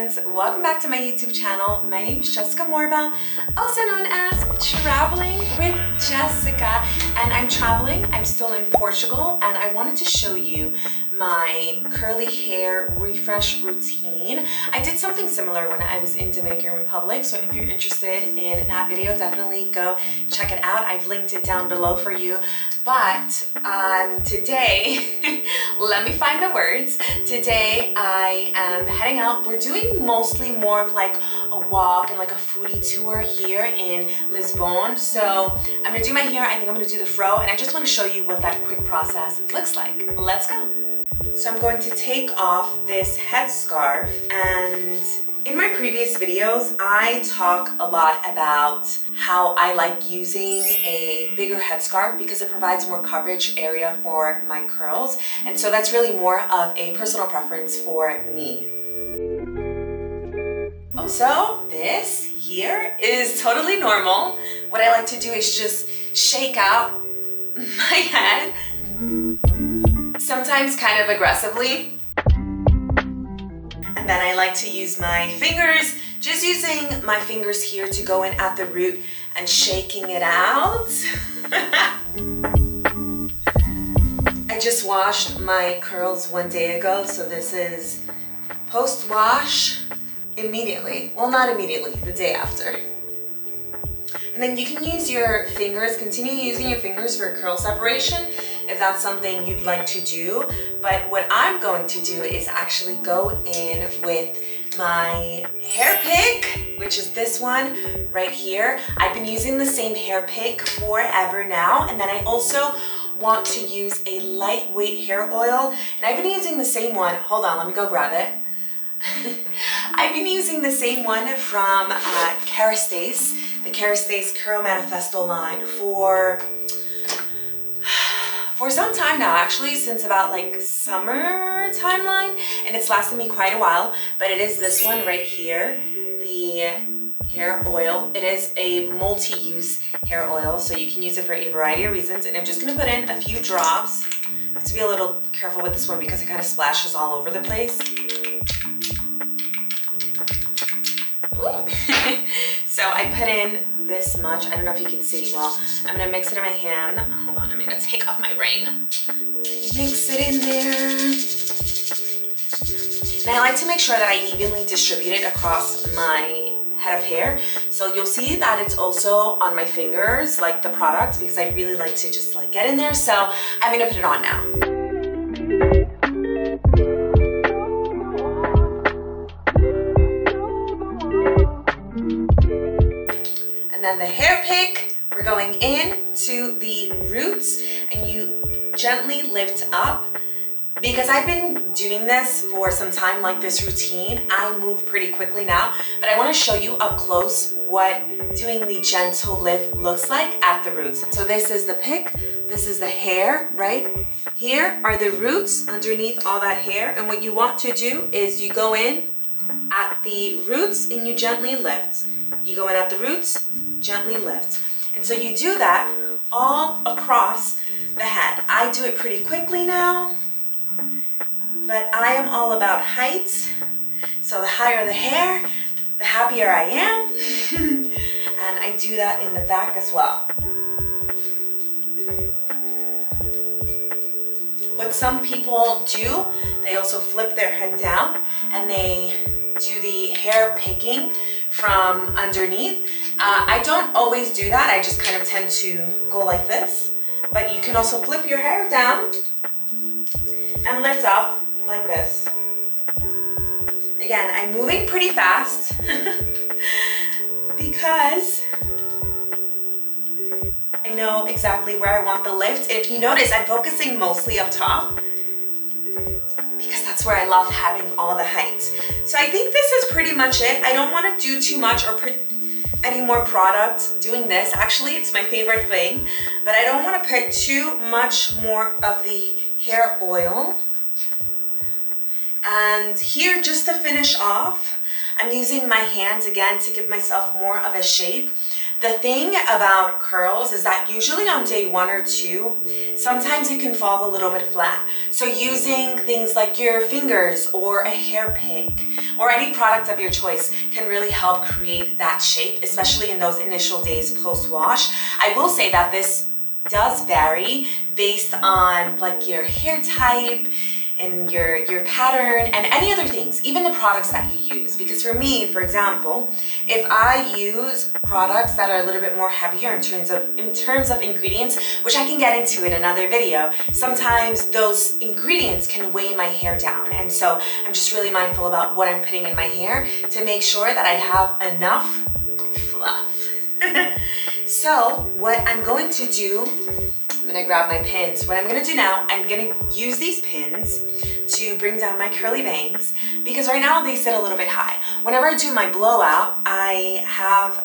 friends, welcome back to my YouTube channel. My name is Jessica Moorbell, also known as Traveling with Jessica, and I'm still in Portugal, and I wanted to show you my curly hair refresh routine. I did something similar when I was in Dominican Republic, so if you're interested in that video, definitely go check it out. I've linked it down below for you. But today, let me find the words. Today I am heading out. We're doing mostly more of like a walk and like a foodie tour here in Lisbon. So I'm gonna do my hair, I think I'm gonna do the fro, and I just wanna show you what that quick process looks like. Let's go. So I'm going to take off this headscarf, and in my previous videos, I talk a lot about how I like using a bigger headscarf because it provides more coverage area for my curls. And so that's really more of a personal preference for me. Also, this here is totally normal. What I like to do is just shake out my head, sometimes kind of aggressively. And then I like to use my fingers, just using my fingers here to go in at the root and shaking it out. I just washed my curls 1 day ago, so this is post-wash immediately. Well, not immediately, the day after. And then you can use your fingers, continue using your fingers for curl separation if that's something you'd like to do. But what I'm going to do is actually go in with my hair pick, which is this one right here. I've been using the same hair pick forever now. And then I also want to use a lightweight hair oil. And I've been using the same one. Hold on, let me go grab it. I've been using the same one from Kerastase, the Kerastase Curl Manifesto line for some time now, actually, since about like summer timeline, and it's lasted me quite a while. But it is this one right here, the hair oil. It is a multi-use hair oil, so you can use it for a variety of reasons. And I'm just gonna put in a few drops. I have to be a little careful with this one because it kind of splashes all over the place. So I put in this much. I don't know if you can see. Well, I'm gonna mix it in my hand. Hold on, I'm gonna take off my ring. Mix it in there. And I like to make sure that I evenly distribute it across my head of hair. So you'll see that it's also on my fingers, like the product, because I really like to just like get in there. So I'm gonna put it on now. And then the hair pick, we're going in to the roots, and you gently lift up. Because I've been doing this for some time, like this routine, I move pretty quickly now, but I want to show you up close what doing the gentle lift looks like at the roots. So this is the pick, this is the hair, right? Here are the roots underneath all that hair, and what you want to do is you go in at the roots and you gently lift. You go in at the roots, gently lift. And so you do that all across the head. I do it pretty quickly now, but I am all about height. So the higher the hair, the happier I am. And I do that in the back as well. What some people do, they also flip their head down and they do the hair picking from underneath. I don't always do that. I just kind of tend to go like this. But you can also flip your hair down and lift up like this. Again, I'm moving pretty fast because I know exactly where I want the lift. And if you notice, I'm focusing mostly up top because that's where I love having all the height. So I think this is pretty much it. I don't want to do too much or put any more product doing this. Actually, it's my favorite thing, but I don't want to put too much more of the hair oil. And here, just to finish off, I'm using my hands again to give myself more of a shape. The thing about curls is that usually on day 1 or 2, sometimes it can fall a little bit flat. So using things like your fingers or a hair pick or any product of your choice can really help create that shape, especially in those initial days post-wash. I will say that this does vary based on like your hair type and your pattern and any other things, even the products that you use. Because for me, for example, if I use products that are a little bit more heavier in terms of ingredients, which I can get into in another video, sometimes those ingredients can weigh my hair down. And so I'm just really mindful about what I'm putting in my hair to make sure that I have enough fluff. So what I'm going to do, I'm gonna grab my pins. What I'm gonna do now, I'm gonna use these pins to bring down my curly bangs because right now they sit a little bit high. Whenever I do my blowout, I have,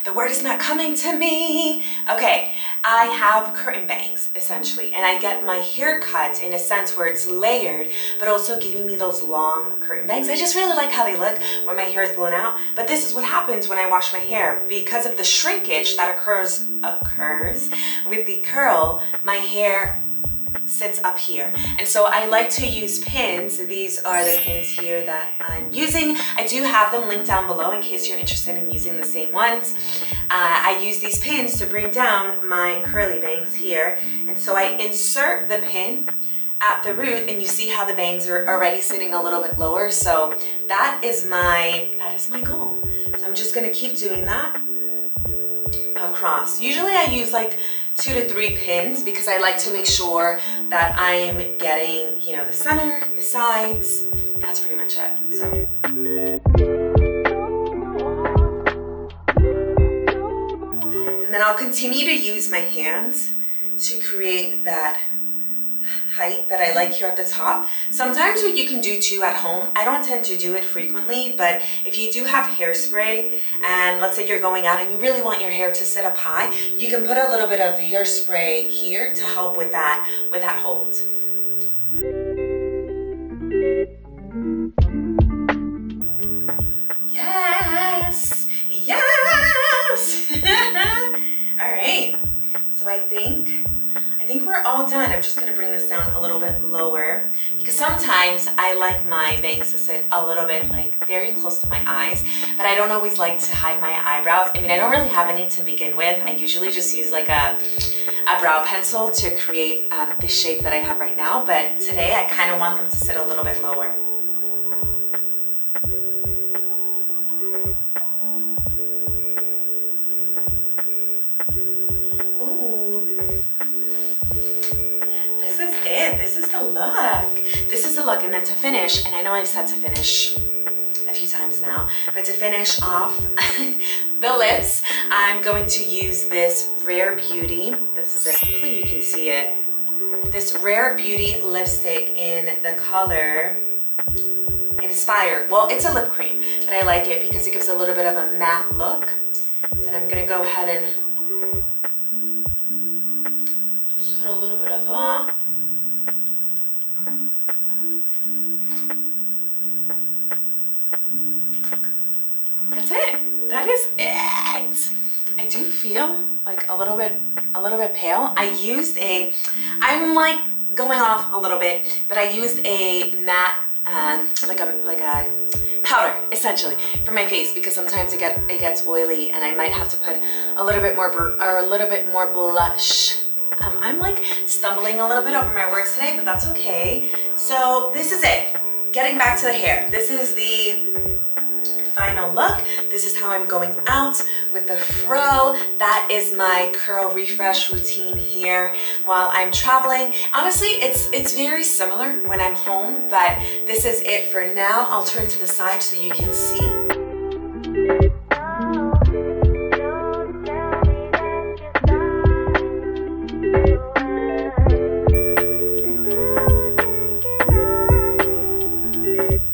the word is not coming to me. Okay, I have curtain bangs essentially, and I get my hair cut in a sense where it's layered, but also giving me those long curtain bangs. I just really like how they look when my hair is blown out, but this is what happens when I wash my hair. Because of the shrinkage that occurs with the curl, my hair sits up here. And so I like to use pins. These are the pins here that I'm using. I do have them linked down below in case you're interested in using the same ones. I use these pins to bring down my curly bangs here. And so I insert the pin at the root and you see how the bangs are already sitting a little bit lower. So that is my goal. So I'm just gonna keep doing that across. Usually I use like 2 to 3 pins because I like to make sure that I'm getting, you know, the center, the sides. That's pretty much it. So. And then I'll continue to use my hands to create that height that I like here at the top. Sometimes what you can do too at home, I don't tend to do it frequently, but if you do have hairspray and let's say you're going out and you really want your hair to sit up high, you can put a little bit of hairspray here to help with that hold. Yes, yes. All right, so I think we're all done. I'm just gonna bring this down a little bit lower because sometimes I like my bangs to sit a little bit like very close to my eyes, but I don't always like to hide my eyebrows. I mean, I don't really have any to begin with. I usually just use like a brow pencil to create the shape that I have right now, but today I kind of want them to sit a little bit lower. This is the look, and then to finish, and I know I've said to finish a few times now, but to finish off the lips, I'm going to use this Rare Beauty. This is it, hopefully you can see it. This Rare Beauty lipstick in the color Inspire. Well, it's a lip cream, but I like it because it gives a little bit of a matte look. And I'm gonna go ahead and just put a little bit of that. That's it. That is it. I do feel like a little bit pale. I'm like going off a little bit, but I used a matte, like a powder essentially for my face because sometimes it gets oily and I might have to put a little bit more blush. I'm like stumbling a little bit over my words today, but that's okay. So this is it. Getting back to the hair. This is the final look. This is how I'm going out with the fro. That is my curl refresh routine here while I'm traveling. Honestly, it's very similar when I'm home, but this is it for now. I'll turn to the side so you can see.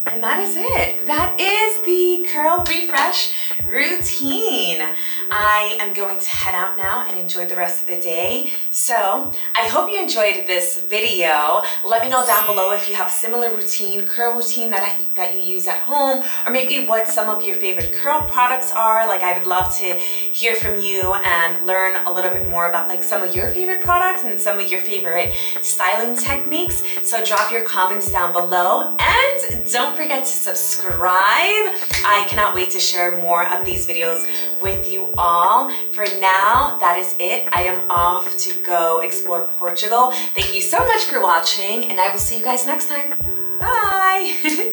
And that is it. That is the curl refresh routine. I am going to head out now and enjoy the rest of the day. So I hope you enjoyed this video. Let me know down below if you have a similar routine, curl routine that you use at home, or maybe what some of your favorite curl products are. Like, I would love to hear from you and learn a little bit more about like some of your favorite products and some of your favorite styling techniques. So drop your comments down below and don't forget to subscribe. I cannot wait to share more of these videos with you all. For now, that is it. I am off to go explore Portugal. Thank you so much for watching, and I will see you guys next time. Bye!